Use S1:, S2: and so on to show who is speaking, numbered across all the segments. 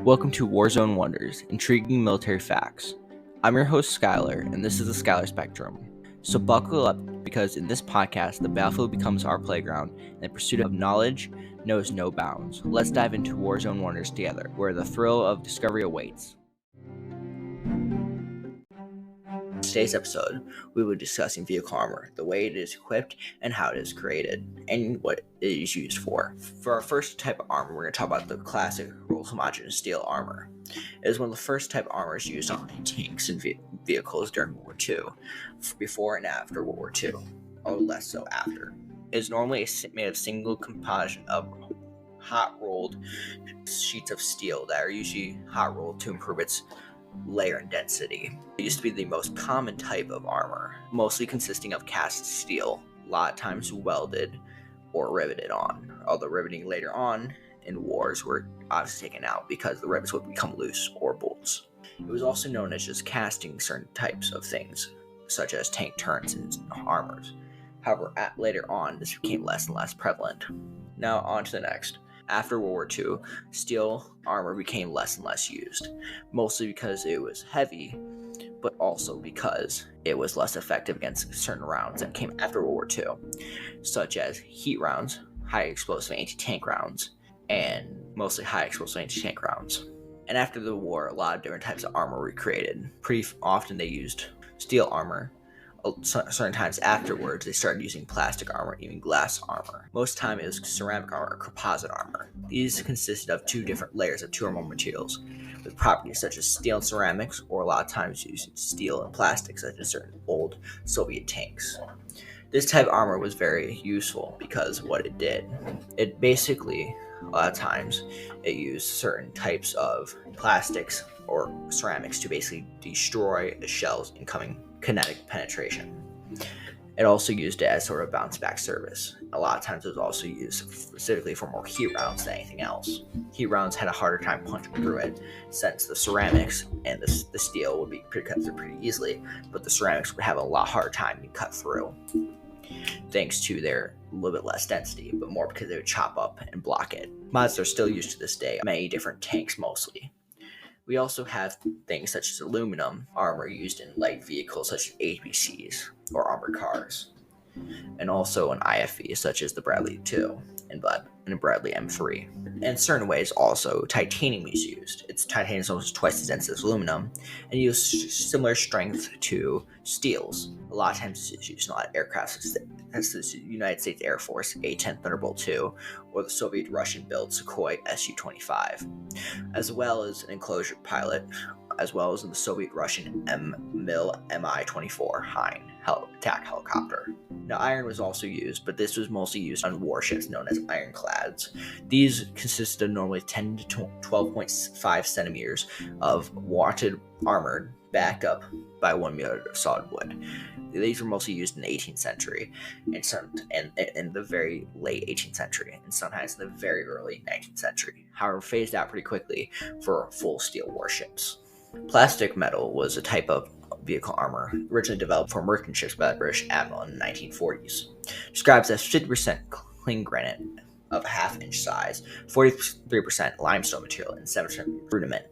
S1: Welcome to Warzone Wonders, Intriguing Military Facts. I'm your host, Skylar, and this is the Skylar Spectrum. So buckle up, because in this podcast, the battlefield becomes our playground, and the pursuit of knowledge knows no bounds. Let's dive into Warzone Wonders together, where the thrill of discovery awaits. In today's episode, we will be discussing vehicle armor, the way it is equipped, and how it is created, and what it is used for. For our first type of armor, we're going to talk about the classic rolled homogeneous steel armor. It is one of the first type of armors used on tanks and vehicles during World War II, before and after World War II, or less so after. It is normally made of single composite of hot-rolled sheets of steel that are usually hot-rolled to improve its layer and density. It used to be the most common type of armor, mostly consisting of cast steel, a lot of times welded or riveted on, although riveting later on in wars were obviously taken out because the rivets would become loose, or bolts. It was also known as just casting certain types of things, such as tank turrets and armors. However, later on, this became less and less prevalent. Now on to the next. After World War II, steel armor became less and less used, mostly because it was heavy, but also because it was less effective against certain rounds that came after World War II, such as heat rounds, high explosive anti-tank rounds, and mostly high explosive anti-tank rounds. And after the war, a lot of different types of armor were created. Pretty often they used steel armor. Certain times afterwards, they started using plastic armor, even glass armor. Most of the time, it was ceramic armor or composite armor. These consisted of two different layers of two or more materials, with properties such as steel and ceramics, or a lot of times using steel and plastic, such as certain old Soviet tanks. This type of armor was very useful because of what it did. It basically, a lot of times, it used certain types of plastics or ceramics to basically destroy the shells incoming kinetic penetration. It also used it as sort of bounce back service. A lot of times it was also used specifically for more heat rounds than anything else. Heat rounds had a harder time punching through it, since the ceramics and the steel would be cut through pretty easily, but the ceramics would have a lot harder time being cut through, thanks to their little bit less density, but more because they would chop up and block it. Mods are still used to this day, many different tanks mostly. We also have things such as aluminum armor used in light vehicles such as APCs or armored cars, and also in IFVs such as the Bradley 2 and Bradley M3. In certain ways, also titanium is used. Titanium is almost twice as dense as aluminum, and uses similar strength to steels. A lot of times it's used in a lot of aircraft, as the United States Air Force A-10 Thunderbolt II, or the Soviet-Russian built Sukhoi Su-25, as well as an enclosure pilot, as well as in the Soviet-Russian MiL Mi-24 Hind attack helicopter. Now, iron was also used, but this was mostly used on warships known as ironclads. These consisted of normally 10 to 12.5 centimeters of wadded armor backed up by 1 meter of solid wood. These were mostly used in the 18th century, and in the very late 18th century, and sometimes in the very early 19th century. However, phased out pretty quickly for full steel warships. Plastic metal was a type of vehicle armor originally developed for merchant ships by the British admiral in the 1940s. Describes as 50% clean granite of a half-inch size, 43% limestone material, and 7% rudiment.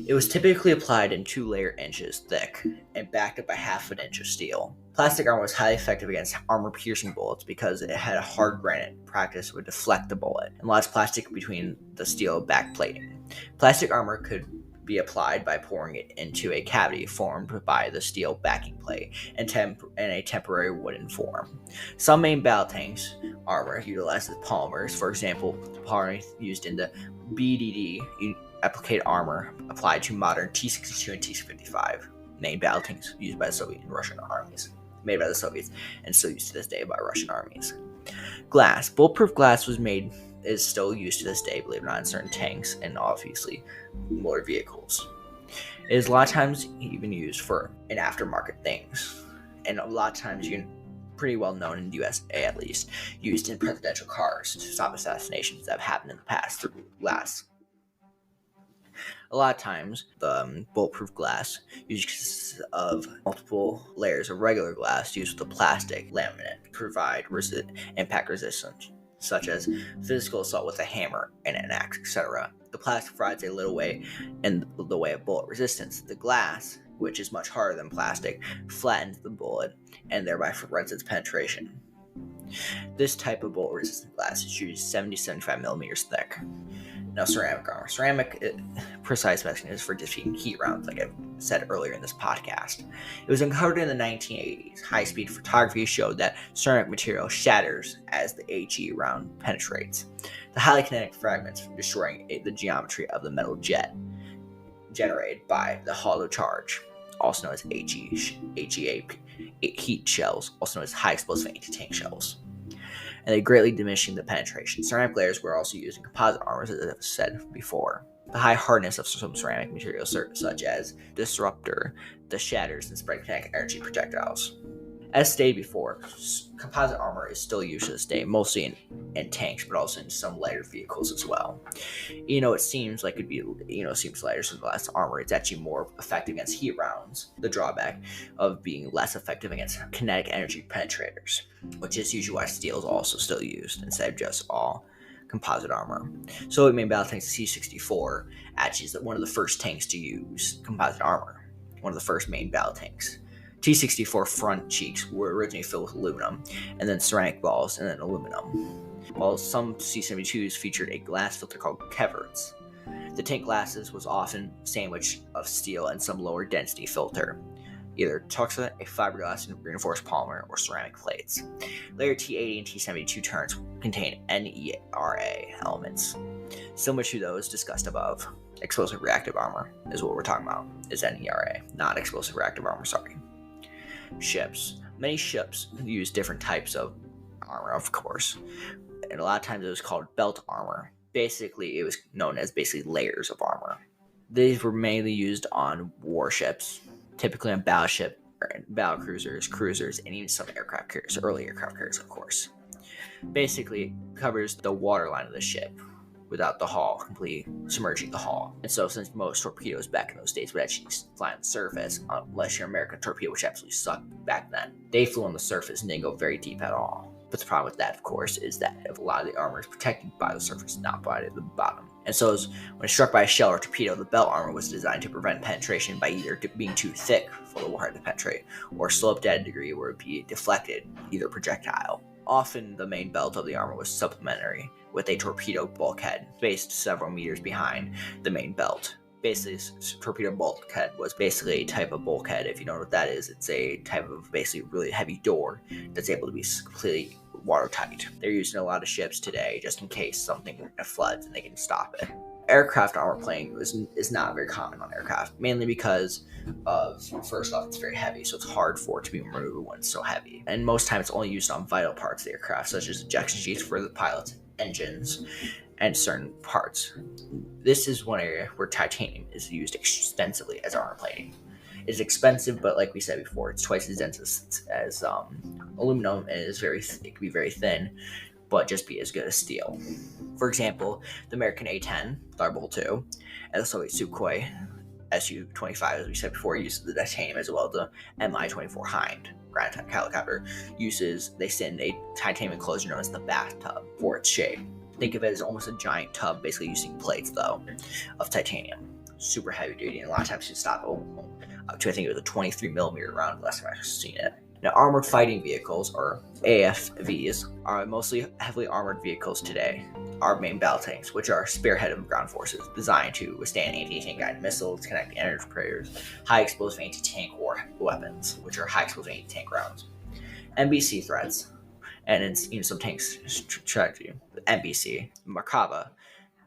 S1: It was typically applied in 2 inches thick and backed up by half an inch of steel. Plastic armor was highly effective against armor-piercing bullets because it had a hard granite practice would deflect the bullet, and lots of plastic between the steel back plating. Plastic armor could be applied by pouring it into a cavity formed by the steel backing plate and a temporary wooden form. Some main battle tanks armor utilizes polymers. For example, the polymer used in the BDD applique armor applied to modern T-62 and T-55 main battle tanks used by the Soviet and Russian armies, made by the Soviets and still used to this day by Russian armies. Glass. Bulletproof glass is still used to this day, believe it or not, in certain tanks and obviously motor vehicles. It is a lot of times even used in aftermarket things, and a lot of times pretty well known in the USA at least, used in presidential cars to stop assassinations that have happened in the past through glass. A lot of times, the bulletproof glass usually consists of multiple layers of regular glass used with a plastic laminate to provide impact resistance. such as physical assault with a hammer and an axe, etc. The plastic provides a little way in the way of bullet resistance. The glass, which is much harder than plastic, flattens the bullet and thereby prevents its penetration. This type of bullet-resistant glass is usually 70 to 75 millimeters thick. Now, ceramic armor. Ceramic, precise mechanism is for defeating heat rounds, like I said earlier in this podcast. It was uncovered in the 1980s. High-speed photography showed that ceramic material shatters as the HE round penetrates. The highly kinetic fragments from destroying the geometry of the metal jet generated by the hollow charge, also known as HEA heat shells, also known as high explosive anti-tank shells. And they greatly diminishing the penetration. Ceramic layers were also used in composite armors, as I've said before. The high hardness of some ceramic materials, such as disruptor, the shatters and spread kinetic energy projectiles. As stated before, composite armor is still used to this day, mostly in tanks, but also in some lighter vehicles as well. It seems like it'd be, seems lighter than the less armor. It's actually more effective against heat rounds. The drawback of being less effective against kinetic energy penetrators, which is usually why steel is also still used instead of just all composite armor. Soviet main battle tanks, the C-64, actually is one of the first tanks to use composite armor. One of the first main battle tanks. T-64 front cheeks were originally filled with aluminum, and then ceramic balls, and then aluminum, while some C-72s featured a glass filter called Keverts. The tank glasses was often sandwiched of steel and some lower density filter, either tuxa, a fiberglass and reinforced polymer, or ceramic plates. Later T-80 and T-72 turrets contain NERA elements, similar to those discussed above. Explosive reactive armor is what we're talking about, is NERA, not explosive reactive armor, sorry. Ships. Many ships use different types of armor, of course, and a lot of times it was called belt armor. Basically, it was known as layers of armor. These were mainly used on warships, typically on battleship, battle cruisers, and even some aircraft carriers, early aircraft carriers, of course. Basically, it covers the waterline of the ship without the hull completely submerging the hull. And so, since most torpedoes back in those days would actually fly on the surface, unless your American torpedo, which absolutely sucked back then, they flew on the surface and didn't go very deep at all. But the problem with that, of course, is that a lot of the armor is protected by the surface, not by the bottom. And so, when struck by a shell or torpedo, the belt armor was designed to prevent penetration by either being too thick for the warhead to penetrate, or sloped at a degree where it would be deflected, either projectile. Often, the main belt of the armor was supplementary, with a torpedo bulkhead spaced several meters behind the main belt. Basically, torpedo bulkhead was basically a type of bulkhead. If you know what that is, it's a type of basically really heavy door that's able to be completely watertight. They're used in a lot of ships today just in case something floods and they can stop it. Aircraft armor plating is not very common on aircraft, mainly because of, first off, it's very heavy, so it's hard for it to be removed when it's so heavy. And most times it's only used on vital parts of the aircraft, such as ejection seats for the pilot's engines and certain parts. This is one area where titanium is used extensively as armor plating. It's expensive, but like we said before, it's twice as dense as aluminum, and it can be very thin, but just be as good as steel. For example, the American A-10 Thunderbolt II and the Soviet Sukhoi Su-25, as we said before, uses the titanium, as well as the Mi-24 Hind ground attack helicopter they send a titanium enclosure known as the bathtub for its shape. Think of it as almost a giant tub, basically using plates, though, of titanium. Super heavy duty, and a lot of times you stop up to, I think it was a 23 millimeter round, last time I've seen it. Now, armored fighting vehicles, or AFVs, are mostly heavily armored vehicles today. Our main battle tanks, which are spearhead of ground forces, designed to withstand anti-tank guided missiles, kinetic energy prayers, high explosive anti-tank war weapons, which are high explosive anti-tank rounds, NBC threats, and in some tanks strategy, NBC, Merkava,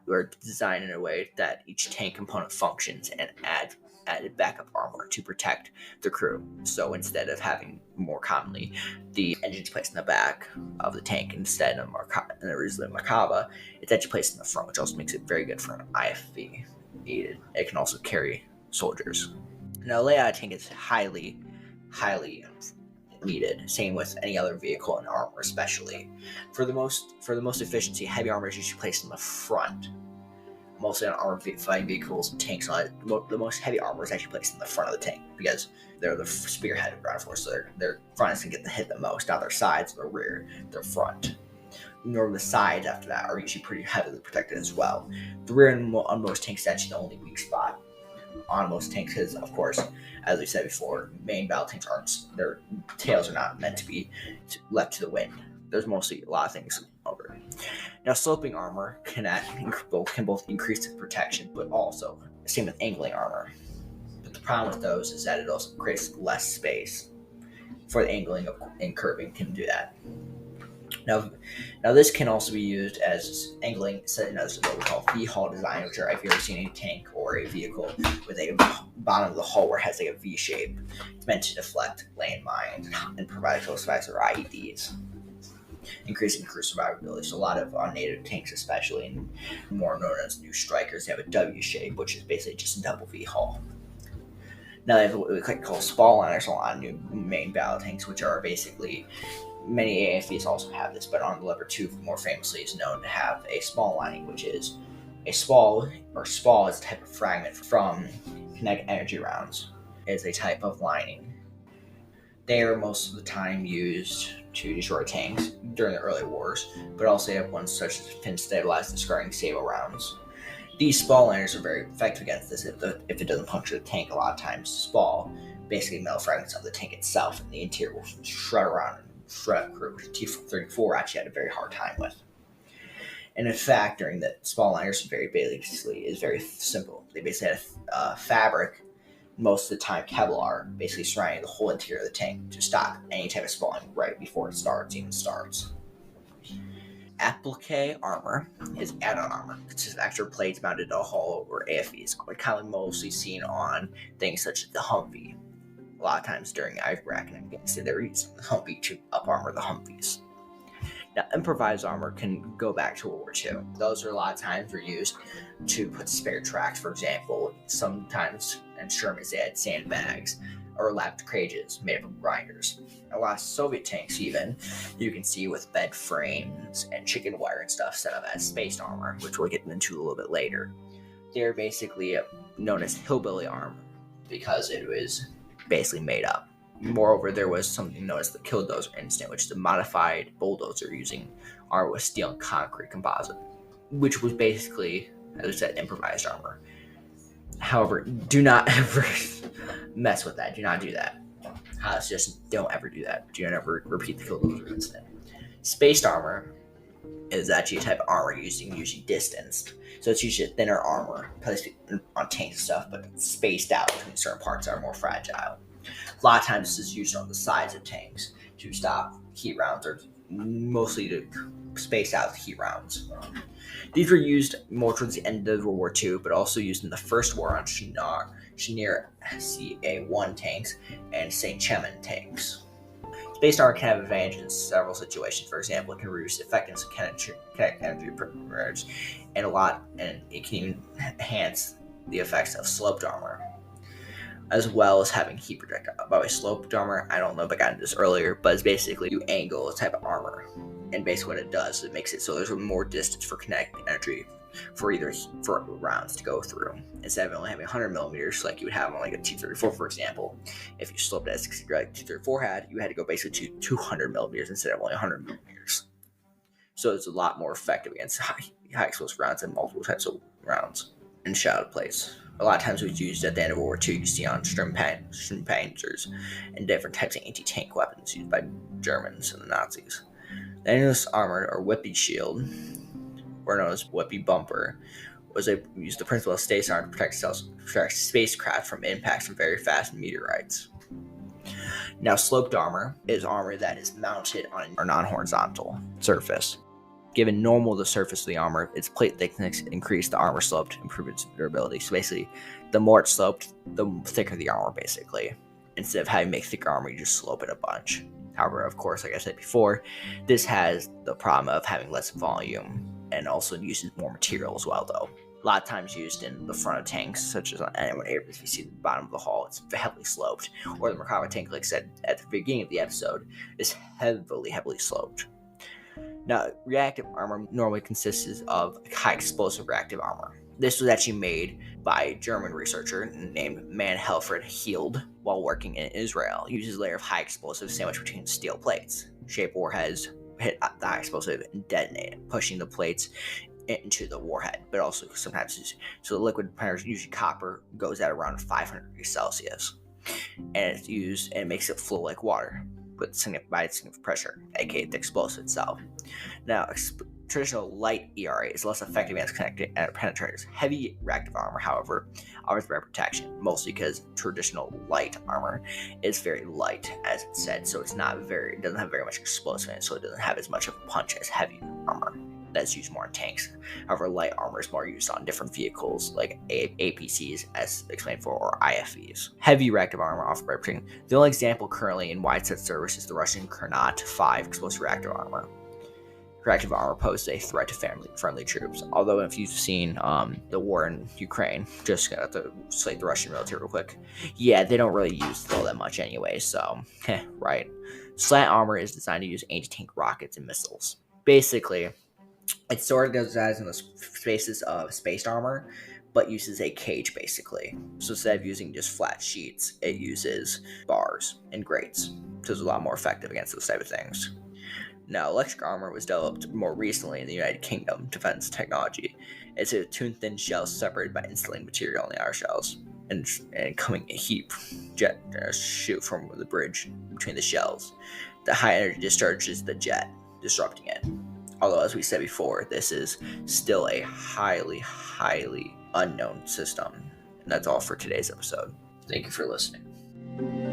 S1: were designed in a way that each tank component functions and added backup armor to protect the crew. So instead of having more commonly the engines placed in the back of the tank instead of originally Merkava, it's actually placed in the front, which also makes it very good for an IFV needed. It can also carry soldiers. Now, layout of tank is highly needed. Same with any other vehicle and armor, especially. For the most efficiency, heavy armor is usually placed in the front. Mostly on armored fighting vehicles and tanks, the most heavy armor is actually placed in the front of the tank because they're the spearhead of ground force. So their front is going to hit the most, not their sides or their rear, their front. Normally, the sides after that are usually pretty heavily protected as well. The rear on most tanks is actually the only weak spot on most tanks because, of course, as we said before, main battle tanks aren't, their tails are not meant to be left to the wind. There's mostly a lot of things over. Now, sloping armor can both increase the protection, but also same with angling armor. But the problem with those is that it also creates less space for the angling and curving can do that. Now this can also be used as angling, setting as what we call V-hull design, which are if you've ever seen a tank or a vehicle with a bottom of the hull where it has like a V shape. It's meant to deflect landmines and provide close effects or IEDs, increasing crew survivability. So a lot of native tanks, especially, and more known as new strikers, they have a W shape, which is basically just a double V-hull. Now they have what we call spall liners on new main battle tanks, which are basically, many AFVs also have this, but on the Leopard 2 more famously is known to have a spall lining, which is a spall, or spall is a type of fragment from kinetic energy rounds. It is a type of lining. They are most of the time used to destroy tanks during the early wars, but also they have ones such as pin stabilize and scarring sable rounds. These spall liners are very effective against this if it doesn't puncture the tank. A lot of times, spall, basically metal fragments of the tank itself, and the interior will shred around and shred up crew, which T-34 actually had a very hard time with. And in fact, during the spall liners, very simple. They basically had fabric, most of the time Kevlar, basically surrounding the whole interior of the tank to stop any type of spalling right before it even starts. Applique armor is add-on armor. It's just extra plates mounted to a hull or AFVs. We're kind of mostly seen on things such as the Humvee. A lot of times during Iraq and Afghanistan, they were using the Humvee to up armor the Humvees. Now, improvised armor can go back to World War II. Those are a lot of times were used to put spare tracks, for example. Sometimes in Shermans they had sandbags or lapped cages made of grinders. A lot of Soviet tanks, even, you can see with bed frames and chicken wire and stuff set up as spaced armor, which we'll get into a little bit later. They're basically known as hillbilly armor because it was basically made up. Moreover, there was something known as the Killdozer incident, which is a modified bulldozer using armor with steel and concrete composite, which was basically, as I said, improvised armor. However, do not ever mess with that. Do not do that. Just don't ever do that. Do not ever repeat the Killdozer incident. Spaced armor is actually a type of armor using usually distanced. So it's usually a thinner armor placed on tanks and stuff, but spaced out between certain parts that are more fragile. A lot of times this is used on the sides of tanks to stop heat rounds, or mostly to space out heat rounds. These were used more towards the end of World War II, but also used in the First War on Chenier CA-1 tanks and St. Chemin tanks. Spaced armor can have advantages in several situations. For example, it can reduce the effectiveness of kinetic energy primers, and it can even enhance the effects of sloped armor, as well as having heat projectile. By the way, sloped armor, I don't know if I got into this earlier, but it's basically you angle a type of armor, and basically what it does is it makes it so there's more distance for kinetic energy for rounds to go through. Instead of only having 100 millimeters like you would have on like a T-34, for example, if you sloped it as like T-34 had, you had to go basically to 200 millimeters instead of only 100 millimeters. So it's a lot more effective against high explosive rounds and multiple types of rounds. And shroud plates. A lot of times it was used at the end of World War II. You see on Sturmpanzers and different types of anti-tank weapons used by Germans and the Nazis. The endless armor, or Whippy shield, or known as Whippy bumper, used the principle of space armor to protect spacecraft from impacts from very fast meteorites. Now, sloped armor is armor that is mounted on a non-horizontal surface. Given normal the surface of the armor, its plate thickness increase the armor slope to improve its durability. So basically, the more it's sloped, the thicker the armor, basically. Instead of having to make thicker armor, you just slope it a bunch. However, of course, like I said before, this has the problem of having less volume and also uses more material as well, though. A lot of times used in the front of tanks, such as on anyone airplanes, you see the bottom of the hull, it's heavily sloped. Or the Merkava tank, like I said at the beginning of the episode, is heavily sloped. Now, reactive armor normally consists of high explosive reactive armor. This was actually made by a German researcher named Manhelfred Hield while working in Israel. He uses a layer of high explosives sandwiched between steel plates. Shape warheads hit the high explosive and detonate it, pushing the plates into the warhead. But also sometimes, so the liquid powder, usually copper, goes at around 500 degrees Celsius, and it's used and it makes it flow like water, but by significant pressure, aka the explosive itself. Now, traditional light ERA is less effective as connected and it penetrates. Heavy reactive armor, however, offers better protection, mostly because traditional light armor is very light, as it said, so it doesn't have very much explosive in it, so it doesn't have as much of a punch as heavy armor. That's used more in tanks. However, light armor is more used on different vehicles like APCs, as explained before, or IFVs. Heavy reactive armor offers better protection. The only example currently in widespread service is the Russian Kernat 5 explosive reactive armor. Reactive armor poses a threat to friendly troops. Although, if you've seen the war in Ukraine, just to slate the Russian military real quick, yeah, they don't really use it all that much anyway. So, right. Slant armor is designed to use anti-tank rockets and missiles. Basically, it's sort of designed in the spaces of spaced armor, but uses a cage basically. So instead of using just flat sheets, it uses bars and grates. So it's a lot more effective against those type of things. Now, electric armor was developed more recently in the United Kingdom defense technology. It's a tune-thin shell separated by insulating material on the outer shells, and coming a heat jet shoot from the bridge between the shells. The high energy discharges the jet, disrupting it. Although, as we said before, this is still a highly, highly unknown system. And that's all for today's episode. Thank you for listening.